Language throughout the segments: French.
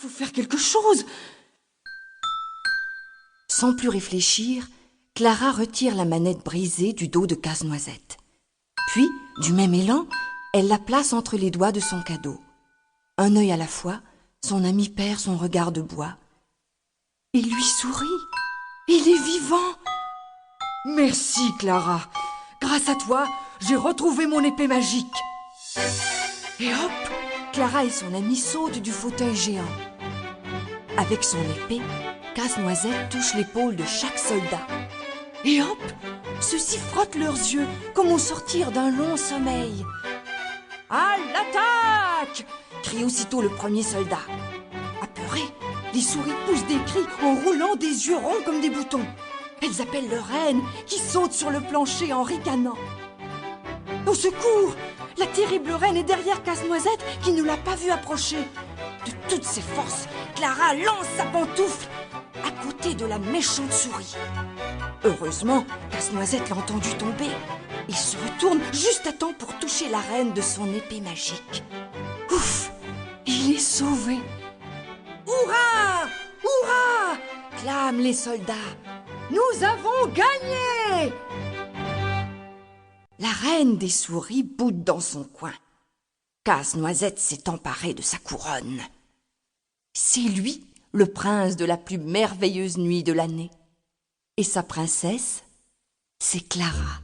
faut faire quelque chose. Sans plus réfléchir, Clara retire la manette brisée du dos de Casse-Noisette. Puis, du même élan, elle la place entre les doigts de son cadeau. Un œil à la fois, son ami perd son regard de bois. Il lui sourit. Il est vivant. Merci, Clara. Grâce à toi, j'ai retrouvé mon épée magique. Et hop, Clara et son ami sautent du fauteuil géant. Avec son épée, Casse-Noisette touche l'épaule de chaque soldat. Et hop, ceux-ci frottent leurs yeux comme au sortir d'un long sommeil. « À l'attaque !» crie aussitôt le premier soldat. Apeurés, les souris poussent des cris en roulant des yeux ronds comme des boutons. Elles appellent leur reine qui saute sur le plancher en ricanant. Au secours! La terrible reine est derrière Casse-Noisette qui ne l'a pas vue approcher. De toutes ses forces, Clara lance sa pantoufle à côté de la méchante souris. Heureusement, Casse-Noisette l'a entendu tomber. Il se retourne juste à temps pour toucher la reine de son épée magique. Ouf! Il est sauvé! Hurrah! Hurrah! Clament les soldats. Nous avons gagné! La reine des souris boude dans son coin. Casse-Noisette s'est emparé de sa couronne. C'est lui, le prince de la plus merveilleuse nuit de l'année. Et sa princesse, c'est Clara.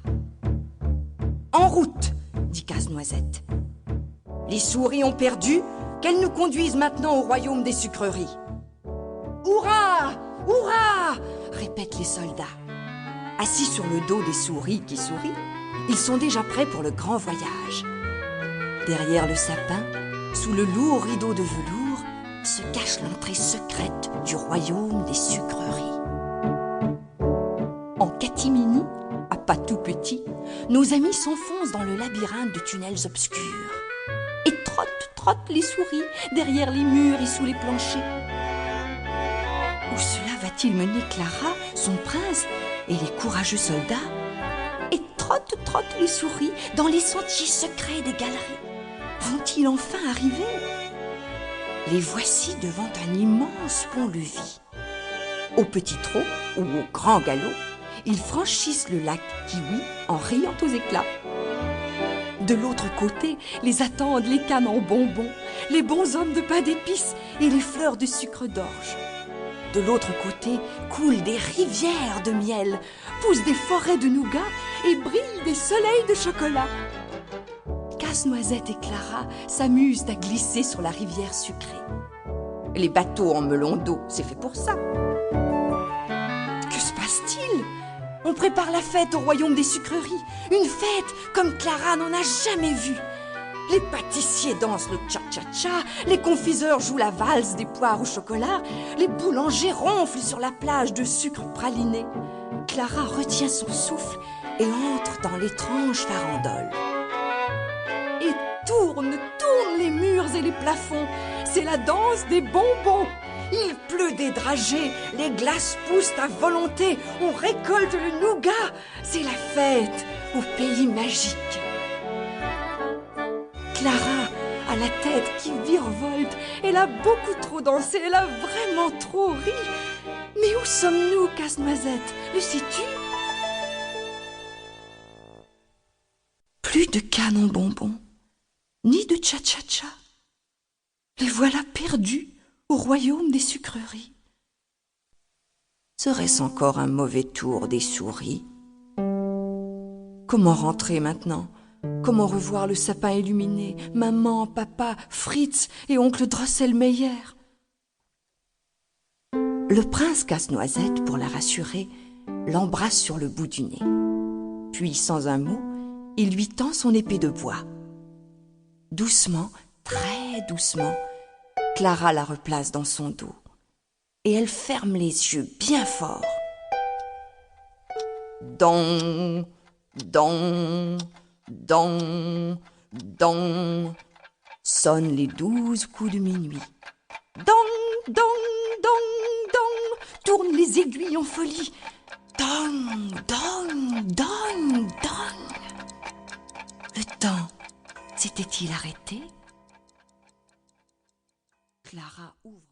En route, dit Casse-Noisette. Les souris ont perdu, qu'elles nous conduisent maintenant au royaume des sucreries. Hurrah! Hurrah! Répètent les soldats. Assis sur le dos des souris qui sourient, ils sont déjà prêts pour le grand voyage. Derrière le sapin, sous le lourd rideau de velours, se cache l'entrée secrète du royaume des sucreries. En catimini, à pas tout petit, nos amis s'enfoncent dans le labyrinthe de tunnels obscurs et trottent les souris derrière les murs et sous les planchers. Où cela va-t-il mener Clara, son prince et les courageux soldats? Et trottent les souris dans les sentiers secrets des galeries. Vont-ils enfin arriver? Les voici devant un immense pont-levis. Au petit trot ou au grand galop, ils franchissent le lac Kiwi en riant aux éclats. De l'autre côté, les attendent les cannes en bonbons, les bonshommes de pain d'épices et les fleurs de sucre d'orge. De l'autre côté, coulent des rivières de miel, poussent des forêts de nougat et brillent des soleils de chocolat. Casse-Noisette et Clara s'amusent à glisser sur la rivière sucrée. Les bateaux en melon d'eau, c'est fait pour ça. Que se passe-t-il? On prépare la fête au royaume des sucreries. Une fête comme Clara n'en a jamais vue. Les pâtissiers dansent le cha-cha-cha, les confiseurs jouent la valse des poires au chocolat, les boulangers ronflent sur la plage de sucre praliné. Clara retient son souffle et entre dans l'étrange farandole. Et tourne les murs et les plafonds. C'est la danse des bonbons. Il pleut des dragées, les glaces poussent à volonté, on récolte le nougat. C'est la fête au pays magique. Clara a la tête qui virevolte, elle a beaucoup trop dansé, elle a vraiment trop ri. Mais où sommes-nous, Casse-Noisette? Le sais-tu? Plus de cannes en bonbons, ni de cha-cha-cha. Les voilà perdus au royaume des sucreries. Serait-ce encore un mauvais tour des souris? Comment rentrer maintenant? Comment revoir le sapin illuminé, maman, papa, Fritz et oncle Drosselmeyer? Le prince Casse-Noisette, pour la rassurer, l'embrasse sur le bout du nez. Puis, sans un mot, il lui tend son épée de bois. Doucement, très doucement, Clara la replace dans son dos et elle ferme les yeux bien fort. Dong, dong, dong, dong, sonnent les 12 coups de minuit. Dong, dong, dong, dong, tournent les aiguilles en folie. Dong, dong, dong, dong. Le temps s'était-il arrêté? Clara ouvre.